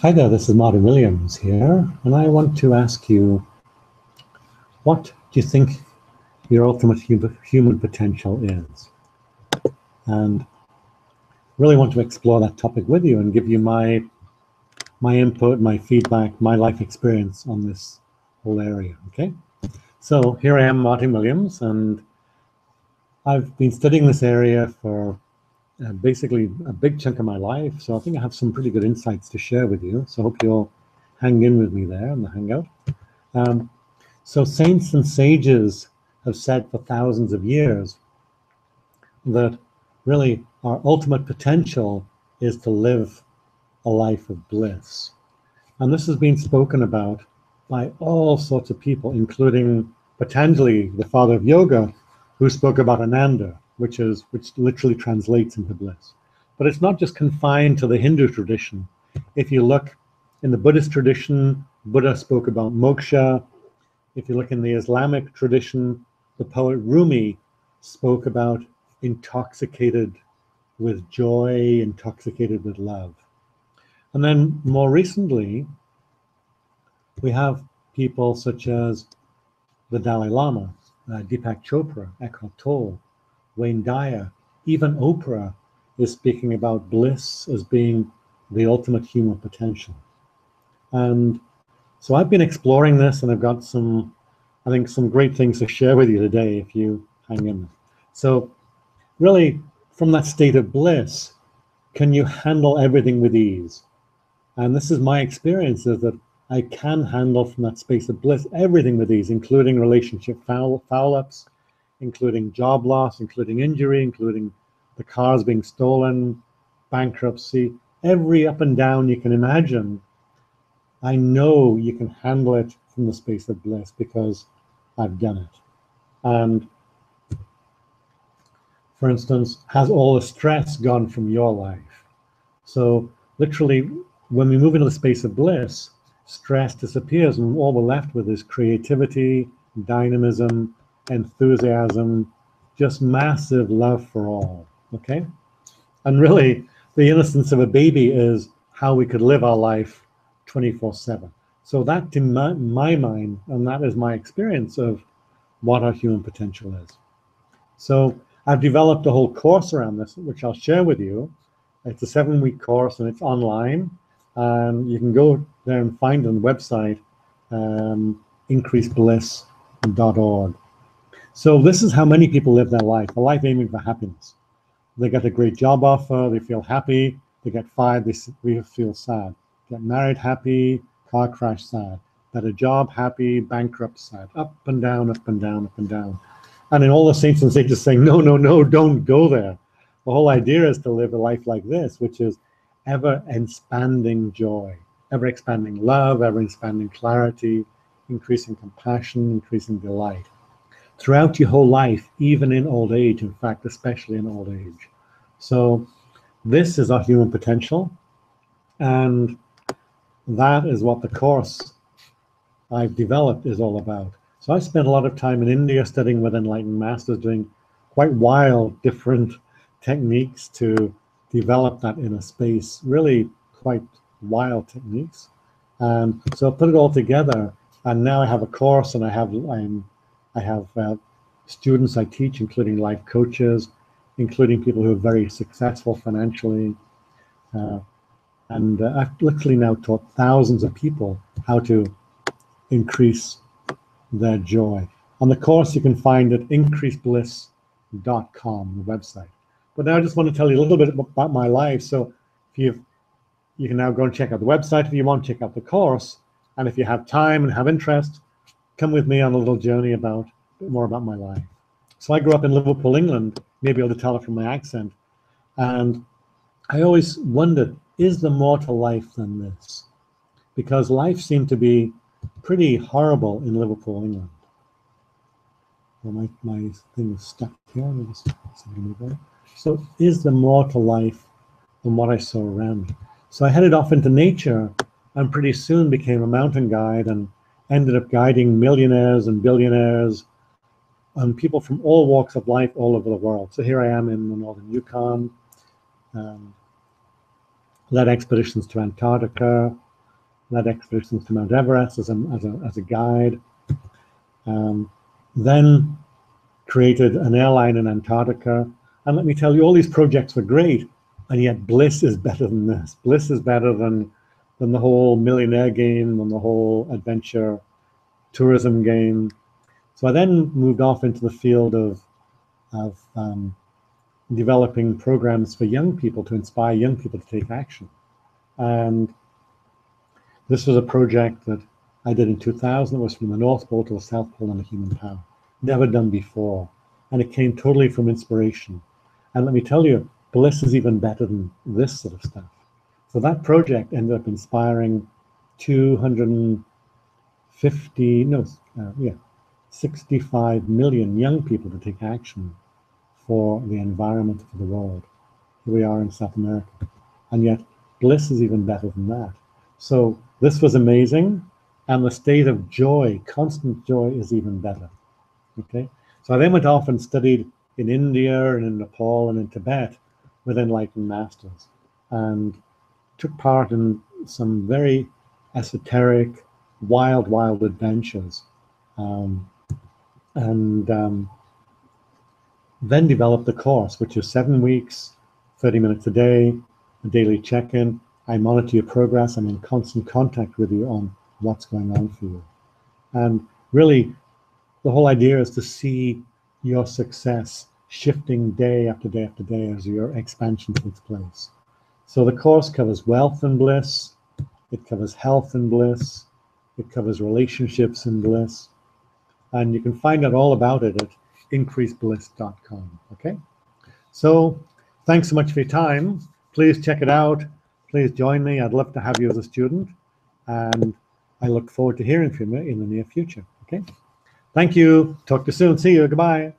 Hi there, this is Martin Williams here, and I want to ask you, what do you think your ultimate human potential is? And really want to explore that topic with you and give you my input, my feedback, my life experience on this whole area, okay? So here I am, Martin Williams, and I've been studying this area for basically a big chunk of my life, so I think I have some pretty good insights to share with you, so I hope you'll hang in with me there in the Hangout. So saints and sages have said for thousands of years that really our ultimate potential is to live a life of bliss. And this has been spoken about by all sorts of people, including Patanjali, the father of yoga, who spoke about Ananda, which literally translates into bliss. But it's not just confined to the Hindu tradition. If you look in the Buddhist tradition, Buddha spoke about moksha. If you look in the Islamic tradition, the poet Rumi spoke about intoxicated with joy, intoxicated with love. And then more recently, we have people such as the Dalai Lama, Deepak Chopra, Eckhart Tolle, Wayne Dyer, even Oprah is speaking about bliss as being the ultimate human potential. And so I've been exploring this, and I've got some great things to share with you today if you hang in. So really, from that state of bliss, can you handle everything with ease? And this is my experience, is that I can handle from that space of bliss everything with ease, including relationship foul-ups, including job loss, including injury, including the cars being stolen, bankruptcy, every up and down you can imagine. I know you can handle it from the space of bliss because I've done it. And for instance, has all the stress gone from your life? So literally, when we move into the space of bliss, stress disappears, and all we're left with is creativity, dynamism, enthusiasm, just massive love for all, okay? And really, the innocence of a baby is how we could live our life 24/7. So that, to my mind, and that is my experience of what our human potential is. So I've developed a whole course around this, which I'll share with you. It's a 7-week course, and it's online. You can go there and find it on the website, increasebliss.org. So this is how many people live their life, a life aiming for happiness. They get a great job offer, they feel happy. They get fired, they feel sad. Get married, happy. Car crash, sad. Better job, happy. Bankrupt, sad. Up and down, up and down, up and down. And in all the saints and sages saying, no, no, no, don't go there. The whole idea is to live a life like this, which is ever-expanding joy, ever-expanding love, ever-expanding clarity, increasing compassion, increasing delight. Throughout your whole life, even in old age, in fact, especially in old age. So this is our human potential, and that is what the course I've developed is all about. So I spent a lot of time in India studying with enlightened masters, doing quite wild, different techniques to develop that inner space, really quite wild techniques. And so I put it all together, and now I have a course, and I have students I teach, including life coaches, including people who are very successful financially. I've literally now taught thousands of people how to increase their joy. On the course, you can find it increasebliss.com, the website. But now I just want to tell you a little bit about my life. So if you can now go and check out the website if you want, check out the course. And if you have time and have interest, come with me on a little journey a bit more about my life. So I grew up in Liverpool, England, maybe able to tell it from my accent. And I always wondered, is there more to life than this? Because life seemed to be pretty horrible in Liverpool, England. Well, my thing is stuck here. So is there more to life than what I saw around me? So I headed off into nature, and pretty soon became a mountain guide and ended up guiding millionaires and billionaires and people from all walks of life all over the world. So here I am in the northern Yukon, led expeditions to Antarctica, led expeditions to Mount Everest as a guide. Then created an airline in Antarctica. And let me tell you, all these projects were great, and yet bliss is better than this. Bliss is better than the whole millionaire game and the whole adventure tourism game. So I then moved off into the field of developing programs for young people to inspire young people to take action. And this was a project that I did in 2000. It was from the North Pole to the South Pole on the human power. Never done before. And it came totally from inspiration. And let me tell you, bliss is even better than this sort of stuff. So that project ended up inspiring 65 million young people to take action for the environment, for the world. Here we are in South America. And yet, bliss is even better than that. So this was amazing. And the state of joy, constant joy, is even better. Okay? So I then went off and studied in India and in Nepal and in Tibet with enlightened masters, and took part in some very esoteric, wild adventures. Then developed the course, which is 7 weeks, 30 minutes a day, a daily check-in. I monitor your progress. I'm in constant contact with you on what's going on for you. And really, the whole idea is to see your success shifting day after day after day as your expansion takes place. So the course covers wealth and bliss. It covers health and bliss. It covers relationships and bliss. And you can find out all about it at increasebliss.com. Okay? So thanks so much for your time. Please check it out. Please join me. I'd love to have you as a student. And I look forward to hearing from you in the near future. Okay? Thank you. Talk to you soon. See you. Goodbye.